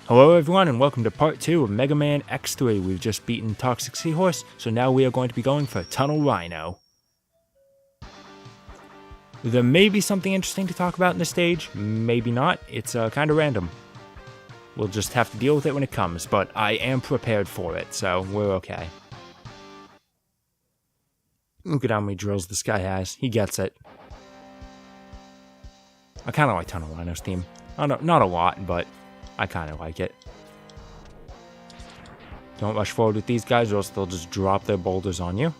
Hello everyone and welcome to part 2 of Mega Man X3. We've just beaten Toxic Seahorse, so now we are going to be going for Tunnel Rhino. There may be something interesting to talk about in this stage, maybe not. It's kind of random. We'll just have to deal with it when it comes, but I am prepared for it, so we're okay. Look at how many drills this guy has. He gets it. I kind of like Tunnel Rhino's theme. Not a lot, but I kind of like it. Don't rush forward with these guys or else they'll just drop their boulders on you.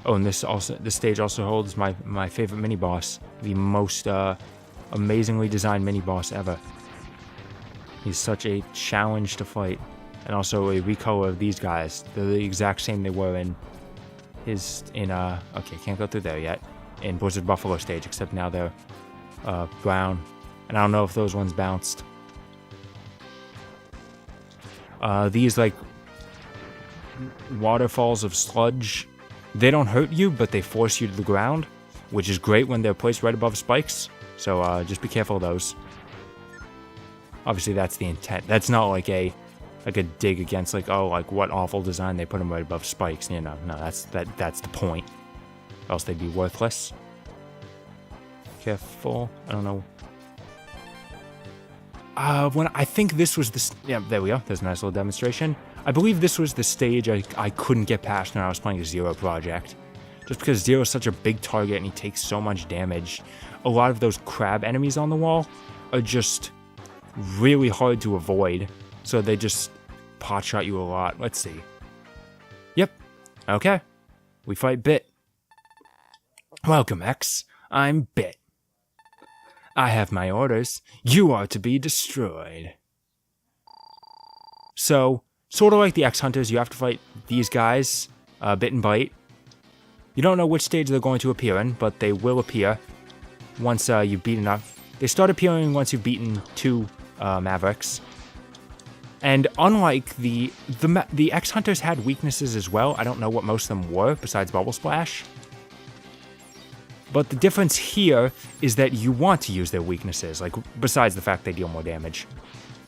Oh, and this stage also holds my favorite mini-boss. The most amazingly designed mini-boss ever. He's such a challenge to fight. And also a recolor of these guys. They're the exact same they were in okay, can't go through there yet, in Blizzard Buffalo stage, except now they're brown, and I don't know if those ones bounced. These like waterfalls of sludge, they don't hurt you, but they force you to the ground, which is great when they're placed right above spikes, so just be careful of those. Obviously that's the intent. That's not like a dig against what awful design, they put them right above spikes. You know, no, that's the point. Or else they'd be worthless. Careful. I don't know. I think this was the yeah, there we go. There's a nice little demonstration. I believe this was the stage I couldn't get past when I was playing a Zero project. Just because Zero is such a big target and he takes so much damage. A lot of those crab enemies on the wall are just really hard to avoid. So they just pot shot you a lot. Let's see. Yep. Okay. We fight Bit. Welcome, X. I'm Bit. I have my orders. You are to be destroyed. So, sort of like the X Hunters, you have to fight these guys, Bit and Bite. You don't know which stage they're going to appear in, but they will appear once you've beaten enough. They start appearing once you've beaten 2 Mavericks. And unlike the X-Hunters had weaknesses as well. I don't know what most of them were, besides Bubble Splash. But the difference here is that you want to use their weaknesses, like, besides the fact they deal more damage.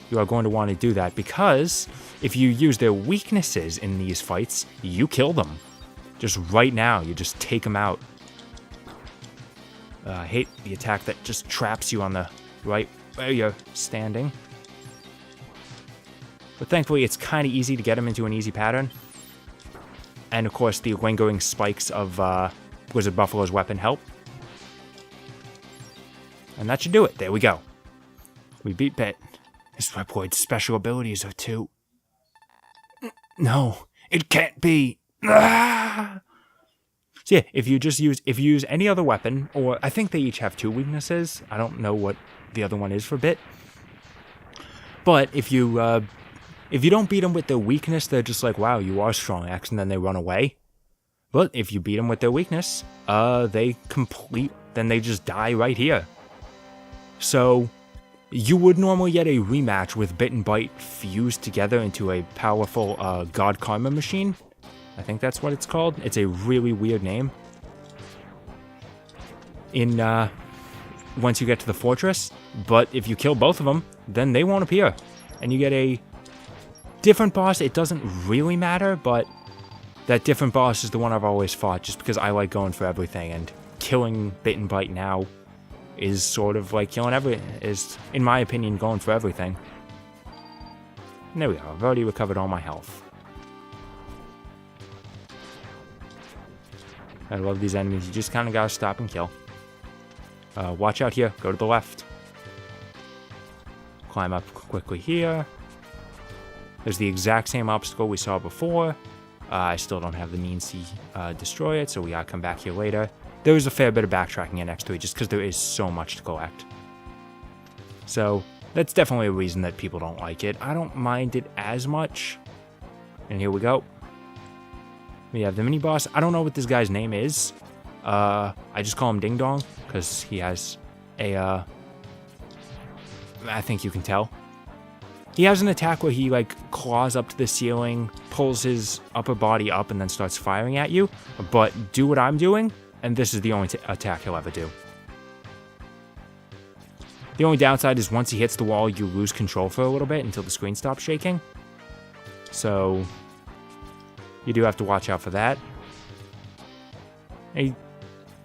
You are going to want to do that because if you use their weaknesses in these fights, you kill them. Just right now, you just take them out. I hate the attack that just traps you on the right where you're standing. But thankfully, it's kind of easy to get him into an easy pattern. And of course, the lingering spikes of Blizzard Buffalo's weapon help. And that should do it. There we go. We beat Bit. His Reploids' special abilities are too... No, it can't be. Ah! So yeah, if you use any other weapon, or I think they each have 2 weaknesses. I don't know what the other one is for Bit. But if you don't beat them with their weakness, they're just like, wow, you are strong, X, and then they run away. But if you beat them with their weakness, then they just die right here. So, you would normally get a rematch with Bit and Bite fused together into a powerful God Karma machine. I think that's what it's called. It's a really weird name. Once you get to the fortress, but if you kill both of them, then they won't appear. And you get a different boss. It doesn't really matter, but that different boss is the one I've always fought just because I like going for everything, and killing Bit and Bite now is sort of like killing is, in my opinion, going for everything. And there we go. I've already recovered all my health. I love these enemies. You just kind of gotta stop and kill. Watch out here. Go to the left. Climb up quickly here. There's the exact same obstacle we saw before. I still don't have the means to destroy it, so we gotta come back here later. There is a fair bit of backtracking in X3 just because there is so much to collect. So that's definitely a reason that people don't like it. I don't mind it as much. And here we go. We have the mini-boss. I don't know what this guy's name is. I just call him Ding Dong because he has a... I think you can tell. He has an attack where he, like, claws up to the ceiling, pulls his upper body up, and then starts firing at you. But do what I'm doing, and this is the only attack he'll ever do. The only downside is once he hits the wall, you lose control for a little bit until the screen stops shaking. So you do have to watch out for that. He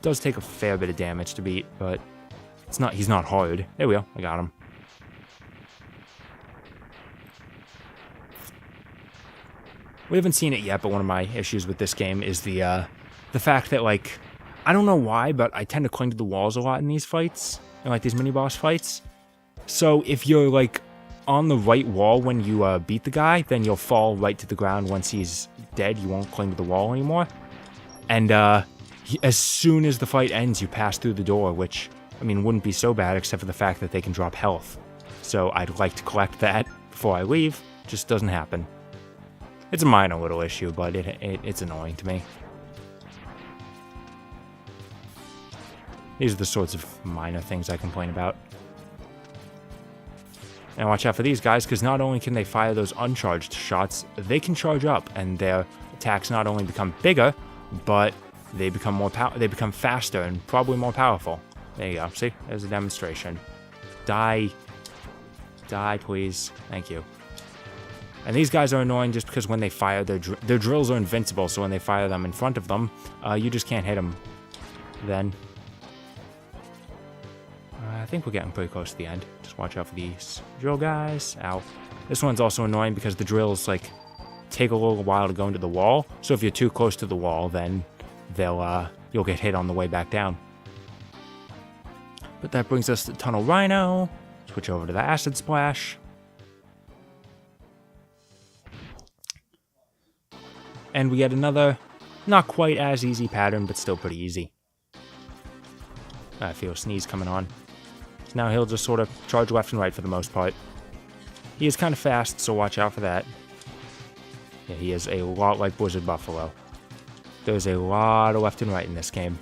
does take a fair bit of damage to beat, but he's not hard. There we go, I got him. We haven't seen it yet, but one of my issues with this game is the fact that, like, I don't know why, but I tend to cling to the walls a lot in these fights, in like these mini-boss fights. So if you're, like, on the right wall when you beat the guy, then you'll fall right to the ground once he's dead. You won't cling to the wall anymore. And as soon as the fight ends, you pass through the door, which, I mean, wouldn't be so bad except for the fact that they can drop health. So I'd like to collect that before I leave. Just doesn't happen. It's a minor little issue, but it's annoying to me. These are the sorts of minor things I complain about. And watch out for these guys, because not only can they fire those uncharged shots, they can charge up, and their attacks not only become bigger, but they become they become faster and probably more powerful. There you go. See, there's a demonstration. Die, please. Thank you. And these guys are annoying just because when they fire, their drills are invincible, so when they fire them in front of them, you just can't hit them then. I think we're getting pretty close to the end. Just watch out for these drill guys. Ow. This one's also annoying because the drills, like, take a little while to go into the wall. So if you're too close to the wall, then you'll get hit on the way back down. But that brings us to Tunnel Rhino. Switch over to the Acid Splash. And we get another, not quite as easy pattern, but still pretty easy. I feel a sneeze coming on. So now he'll just sort of charge left and right for the most part. He is kind of fast, so watch out for that. Yeah, he is a lot like Blizzard Buffalo. There's a lot of left and right in this game.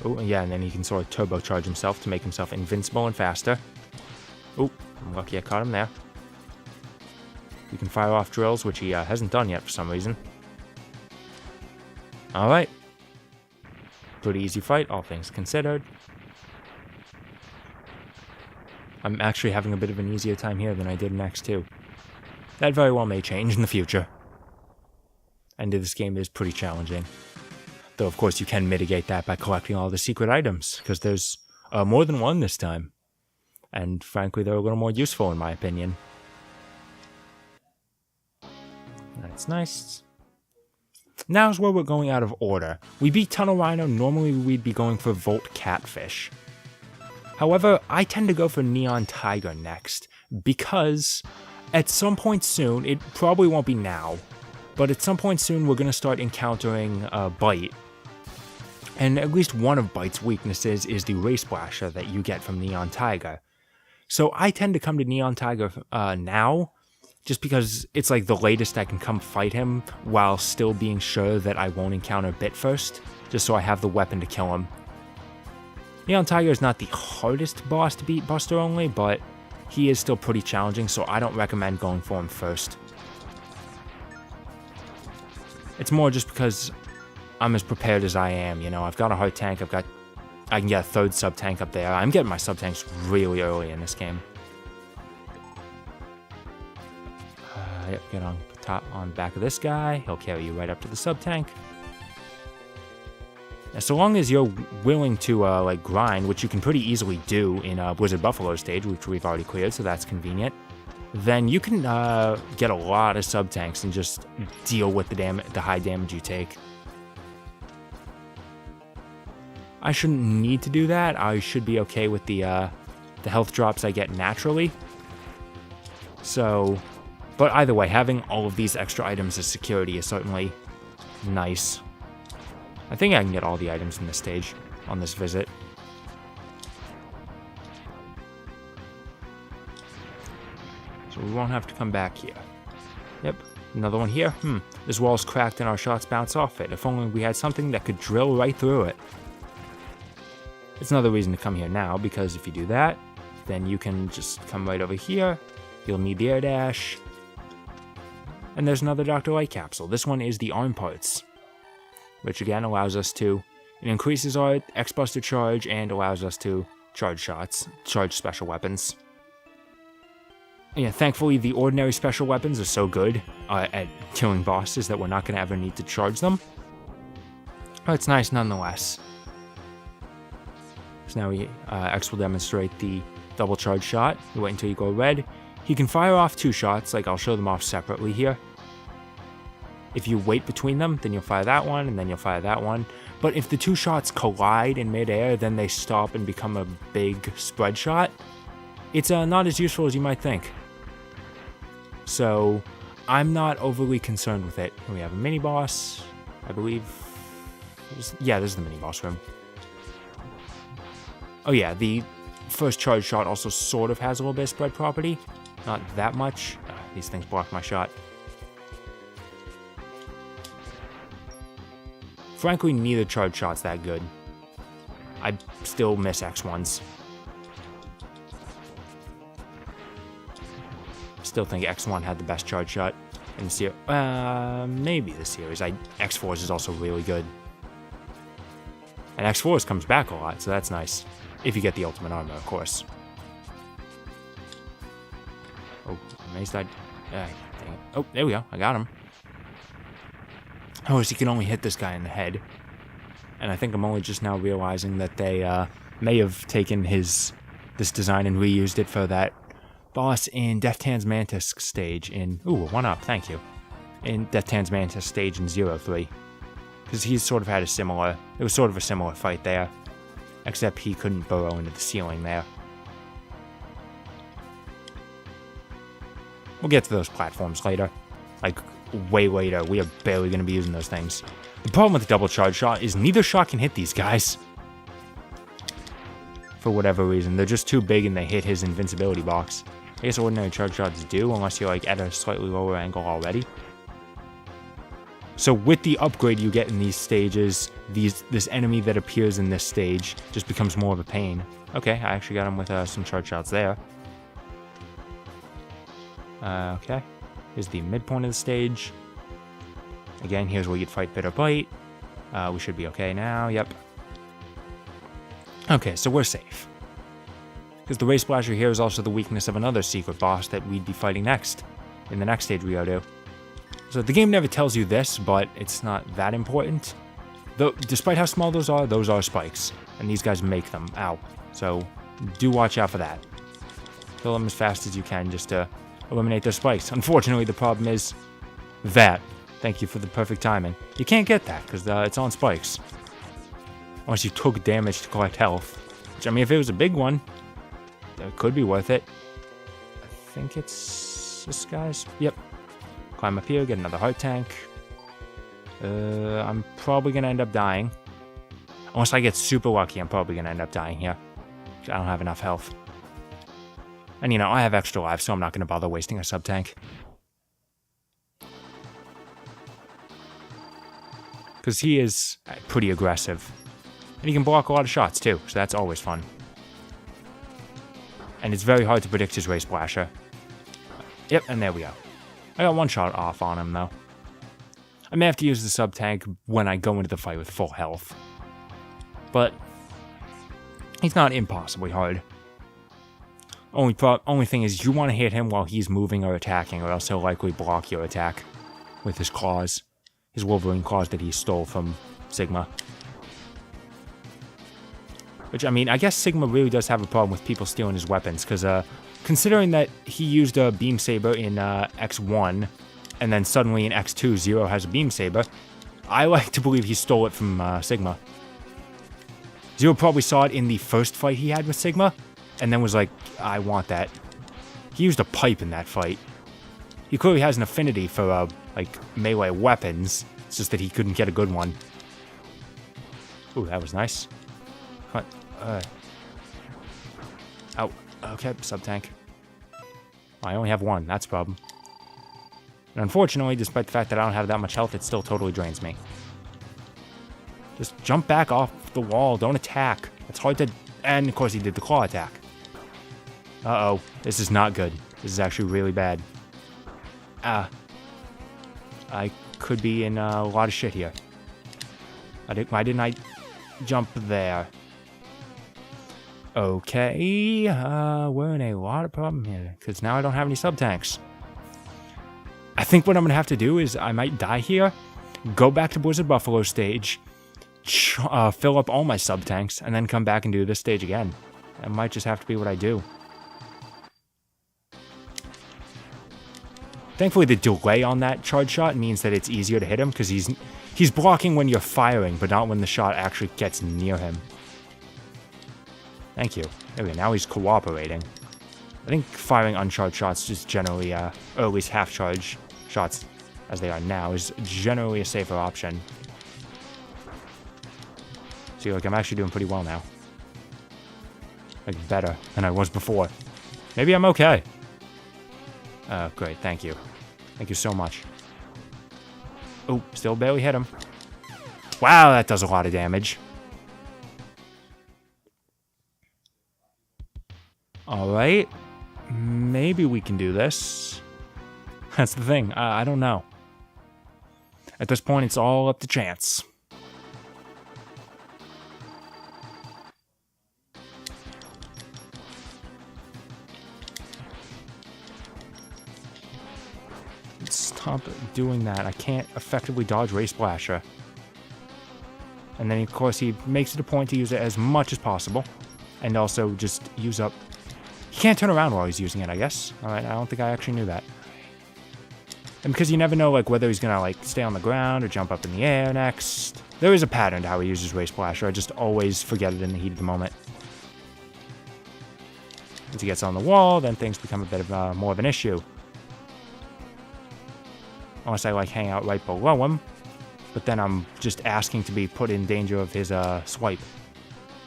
Oh, yeah, and then he can sort of turbocharge himself to make himself invincible and faster. Oh, I'm lucky I caught him there. You can fire off drills, which he hasn't done yet for some reason. Alright. Pretty easy fight, all things considered. I'm actually having a bit of an easier time here than I did in X2. That very well may change in the future. And this game is pretty challenging. Though, of course, you can mitigate that by collecting all the secret items, because there's more than one this time. And frankly, they're a little more useful in my opinion. That's nice. Now's where we're going out of order. We beat Tunnel Rhino, normally we'd be going for Volt Catfish. However, I tend to go for Neon Tiger next, because at some point soon, it probably won't be now, but at some point soon we're going to start encountering Bite. And at least one of Bite's weaknesses is the Ray Splasher that you get from Neon Tiger. So I tend to come to Neon Tiger now, just because it's like the latest I can come fight him while still being sure that I won't encounter Bit first, just so I have the weapon to kill him. Neon Tiger is not the hardest boss to beat Buster Only, but he is still pretty challenging, so I don't recommend going for him first. It's more just because I'm as prepared as I am, you know. I've got a hard tank, I can get a third sub-tank up there. I'm getting my sub-tanks really early in this game. Yep, get on back of this guy. He'll carry you right up to the sub-tank. Now, so long as you're willing to like grind, which you can pretty easily do in Blizzard Buffalo stage, which we've already cleared, so that's convenient, then you can get a lot of sub-tanks and just deal with the high damage you take. I shouldn't need to do that. I should be okay with the health drops I get naturally. So, but either way, having all of these extra items as security is certainly nice. I think I can get all the items in this stage on this visit. So we won't have to come back here. Yep, another one here. This wall's cracked and our shots bounce off it. If only we had something that could drill right through it. It's another reason to come here now, because if you do that, then you can just come right over here. You'll need the air dash. And there's another Dr. Light capsule. This one is the arm parts. which again allows us to... It increases our X-Buster charge and allows us to charge shots, charge special weapons. Yeah, thankfully the ordinary special weapons are so good at killing bosses that we're not going to ever need to charge them. But it's nice nonetheless. So now X will demonstrate the double charge shot. You wait until you go red. He can fire off 2 shots, like I'll show them off separately here. If you wait between them, then you'll fire that one, and then you'll fire that one. But if the 2 shots collide in midair, then they stop and become a big spread shot. It's not as useful as you might think. So, I'm not overly concerned with it. We have a mini-boss, I believe. Yeah, this is the mini-boss room. Oh yeah, the first charge shot also sort of has a little bit of spread property. Not that much. These things block my shot. Frankly, neither charge shot's that good. I still miss X1s. Still think X1 had the best charge shot in the series. Maybe the series. X4's is also really good. And X4's comes back a lot, so that's nice. If you get the ultimate armor, of course. Oh, amazed I... dang it. Oh, there we go. I got him. Oh, so you can only hit this guy in the head. And I think I'm only just now realizing that they may have taken this design and reused it for that boss in Death Hand's Mantis stage in... Ooh, 1-up, thank you. In Death Hand's Mantis stage in 03. Because he's sort of had a similar... It was sort of a similar fight there. Except he couldn't burrow into the ceiling there. We'll get to those platforms later. Like, way later. We are barely going to be using those things. The problem with the double charge shot is neither shot can hit these guys. For whatever reason. They're just too big and they hit his invincibility box. I guess ordinary charge shots do, unless you're like at a slightly lower angle already. So with the upgrade you get in these stages, this enemy that appears in this stage just becomes more of a pain. Okay, I actually got him with some charge shots there. Okay, here's the midpoint of the stage. Again, here's where you'd fight Bitter Bite. We should be okay now, yep. Okay, so we're safe. Because the Ray Splasher here is also the weakness of another secret boss that we'd be fighting next, in the next stage we go to. So the game never tells you this, but it's not that important. Though, despite how small those are spikes. And these guys make them. Ow. So, do watch out for that. Kill them as fast as you can just to eliminate their spikes. Unfortunately, the problem is that. Thank you for the perfect timing. You can't get that, because it's on spikes. Unless you took damage to collect health. Which, I mean, if it was a big one, that could be worth it. I think it's this guy's... Yep. Climb up here, get another heart tank. I'm probably going to end up dying. Unless I get super lucky, I'm probably going to end up dying here. I don't have enough health. And, you know, I have extra lives, so I'm not going to bother wasting a sub-tank. Because he is pretty aggressive. And he can block a lot of shots, too, so that's always fun. And it's very hard to predict his Ray Splasher. Yep, and there we go. I got one shot off on him, though. I may have to use the sub-tank when I go into the fight with full health. But he's not impossibly hard. Only thing is, you want to hit him while he's moving or attacking, or else he'll likely block your attack with his claws. His Wolverine claws that he stole from Sigma. Which, I mean, I guess Sigma really does have a problem with people stealing his weapons, because considering that he used a beam saber in X1, and then suddenly in X2, Zero has a beam saber, I like to believe he stole it from Sigma. Zero probably saw it in the first fight he had with Sigma, and then was like, I want that. He used a pipe in that fight. He clearly has an affinity for, like, melee weapons. It's just that he couldn't get a good one. Ooh, that was nice. Come on. Oh, okay, sub-tank. I only have one, that's a problem. And unfortunately, despite the fact that I don't have that much health, it still totally drains me. Just jump back off the wall, don't attack. It's hard to... And, of course, he did the claw attack. Uh-oh, this is not good. This is actually really bad. I could be in a lot of shit here. Why didn't I jump there? Okay, we're in a lot of problem here, because now I don't have any sub-tanks. I think what I'm going to have to do is I might die here, go back to Blizzard Buffalo stage, fill up all my sub-tanks, and then come back and do this stage again. That might just have to be what I do. Thankfully, the delay on that charge shot means that it's easier to hit him, because he's blocking when you're firing, but not when the shot actually gets near him. Thank you. There we go, now he's cooperating. I think firing uncharged shots just generally, or at least half-charge shots, as they are now, is generally a safer option. See, like, I'm actually doing pretty well now. Like, better than I was before. Maybe I'm okay. Great, thank you. Thank you so much. Oh, still barely hit him. Wow, that does a lot of damage. Alright. Maybe we can do this. That's the thing. I don't know. At this point, it's all up to chance. Stop doing that. I can't effectively dodge Ray Splasher. And then, of course, he makes it a point to use it as much as possible. And also just use up... He can't turn around while he's using it, I guess. Alright, I don't think I actually knew that. And because you never know, like, whether he's gonna, like, stay on the ground or jump up in the air next. There is a pattern to how he uses Ray Splasher. I just always forget it in the heat of the moment. Once he gets on the wall, then things become a bit of more of an issue. Unless I, like, hang out right below him. But then I'm just asking to be put in danger of his swipe.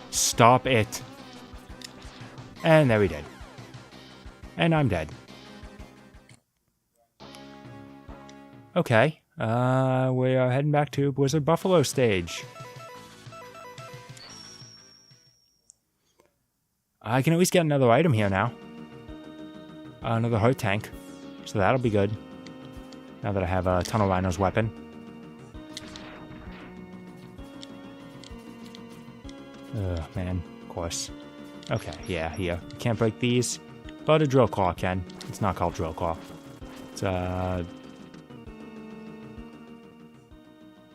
Stop it. And there we did. And I'm dead. Okay. We are heading back to Blizzard Buffalo stage. I can at least get another item here now. Another heart tank. So that'll be good. Now that I have a Tunnel Rhino's weapon. Man, of course. Okay, yeah, here. Can't break these, but a Drill Claw can. It's not called Drill Claw. It's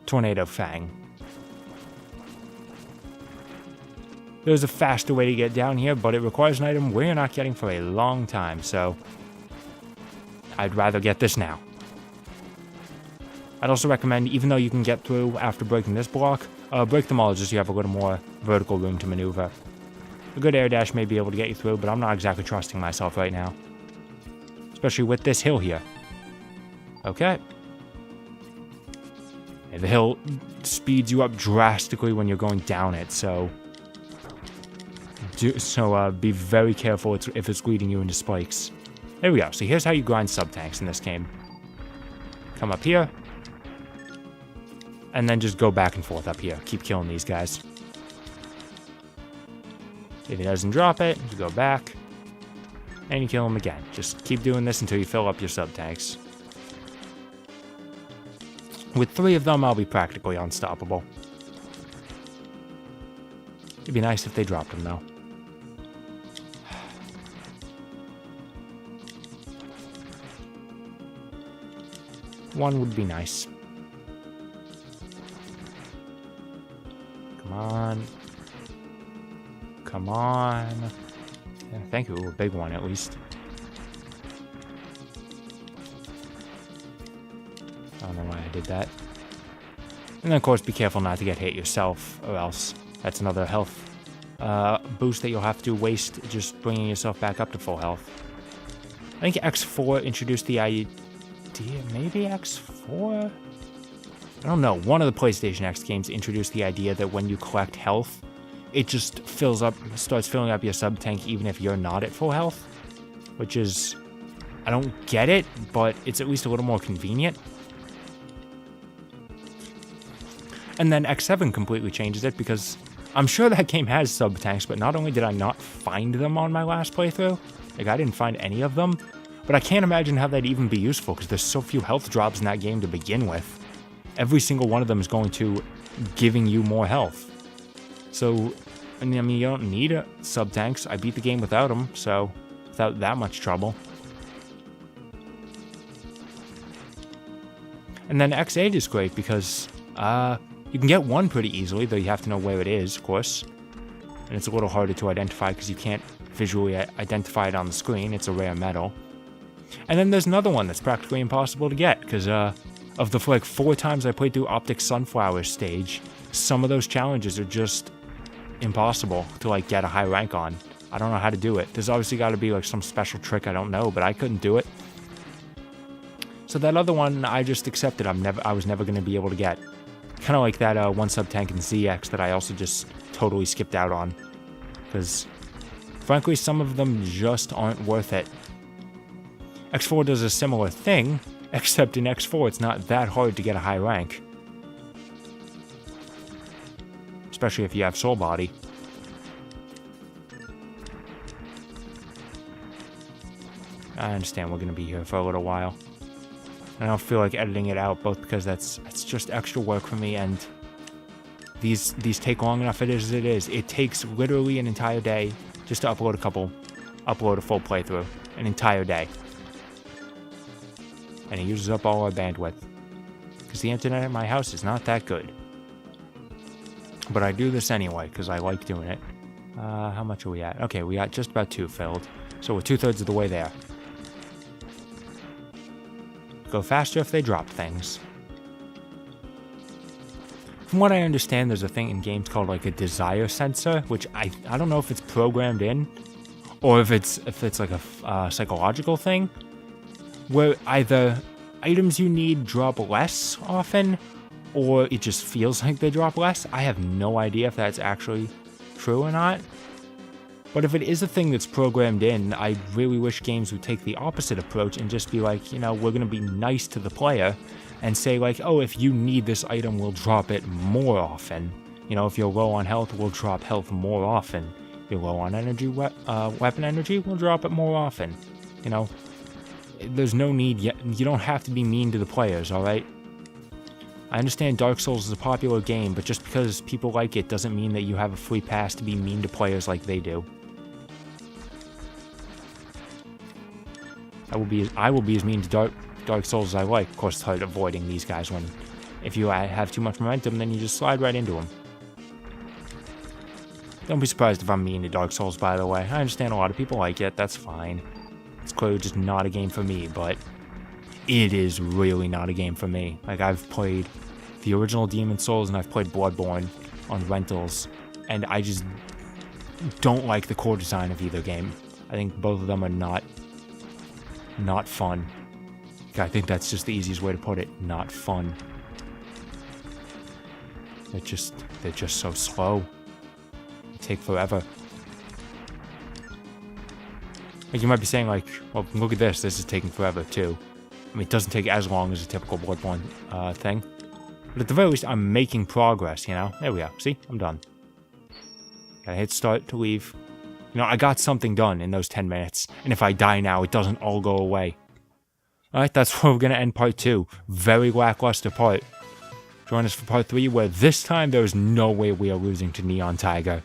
Tornado Fang. There's a faster way to get down here, but it requires an item we're not getting for a long time, so I'd rather get this now. I'd also recommend, even though you can get through after breaking this block, break them all just so you have a little more vertical room to maneuver. A good air dash may be able to get you through, but I'm not exactly trusting myself right now. Especially with this hill here. Okay. And the hill speeds you up drastically when you're going down it, so... be very careful if it's leading you into spikes. There we go. So here's how you grind sub-tanks in this game. Come up here. And then just go back and forth up here. Keep killing these guys. If he doesn't drop it, you go back. And you kill him again. Just keep doing this until you fill up your sub-tanks. With 3 of them, I'll be practically unstoppable. It'd be nice if they dropped them, though. One would be nice. Come on. Come on. Yeah, thank you. A big one, at least. I don't know why I did that. And then, of course, be careful not to get hit yourself, or else that's another health boost that you'll have to waste just bringing yourself back up to full health. I think X4 introduced the idea... Maybe X4? I don't know. One of the PlayStation X games introduced the idea that when you collect health, it just starts filling up your sub-tank even if you're not at full health. Which is... I don't get it, but it's at least a little more convenient. And then X7 completely changes it because I'm sure that game has sub-tanks, but not only did I not find them on my last playthrough, like I didn't find any of them, but I can't imagine how that'd even be useful because there's so few health drops in that game to begin with. every single one of them is going to giving you more health. So, I mean, you don't need a sub-tanks. I beat the game without them, so without that much trouble. And then X8 is great because you can get one pretty easily, though you have to know where it is, of course. And it's a little harder to identify because you can't visually identify it on the screen. It's a rare metal. And then there's another one that's practically impossible to get because of the like 4 times I played through Optic Sunflower stage, some of those challenges are just impossible to like get a high rank on. I don't know how to do it. There's obviously got to be like some special trick I don't know, but I couldn't do it. So that other one I just accepted. I was never going to be able to get. Kind of like that one sub tank in ZX that I also just totally skipped out on. Because frankly, some of them just aren't worth it. X4 does a similar thing, except in X4 it's not that hard to get a high rank. Especially if you have Soul Body. I understand we're going to be here for a little while. I don't feel like editing it out, both because that's just extra work for me, and these take long enough as it is. It takes literally an entire day just to upload a full playthrough. An entire day. And it uses up all our bandwidth. Because the internet at my house is not that good. But I do this anyway, because I like doing it. How much are we at? Okay, we got just about 2 filled. So we're 2/3 of the way there. Go faster if they drop things. From what I understand, there's a thing in games called like a desire sensor, which I don't know if it's programmed in, or if it's like a psychological thing, where either items you need drop less often, or it just feels like they drop less. I have no idea if that's actually true or not. But if it is a thing that's programmed in, I really wish games would take the opposite approach and just be like, you know, we're going to be nice to the player and say like, oh, if you need this item, we'll drop it more often. You know, if you're low on health, we'll drop health more often. If you're low on energy, weapon energy, we'll drop it more often. You know, there's no need yet. You don't have to be mean to the players, all right? I understand Dark Souls is a popular game, but just because people like it doesn't mean that you have a free pass to be mean to players like they do. I will be as mean to Dark Souls as I like. Of course, it's hard avoiding these guys when, if you have too much momentum, then you just slide right into them. Don't be surprised if I'm mean to Dark Souls, by the way. I understand a lot of people like it, that's fine. It's clearly just not a game for me, but it is really not a game for me. Like, I've played the original Demon's Souls and I've played Bloodborne on rentals, and I just don't like the core design of either game. I think both of them are not fun. I think that's just the easiest way to put it. Not fun. They're just so slow. They take forever. Like, you might be saying like, well, look at this. This is taking forever too. I mean, it doesn't take as long as a typical Bloodborne thing. But at the very least, I'm making progress, you know? There we are. See? I'm done. Gotta hit start to leave. You know, I got something done in those 10 minutes. And if I die now, it doesn't all go away. Alright, that's where we're going to end part 2. Very lackluster part. Join us for part 3, where this time there is no way we are losing to Neon Tiger.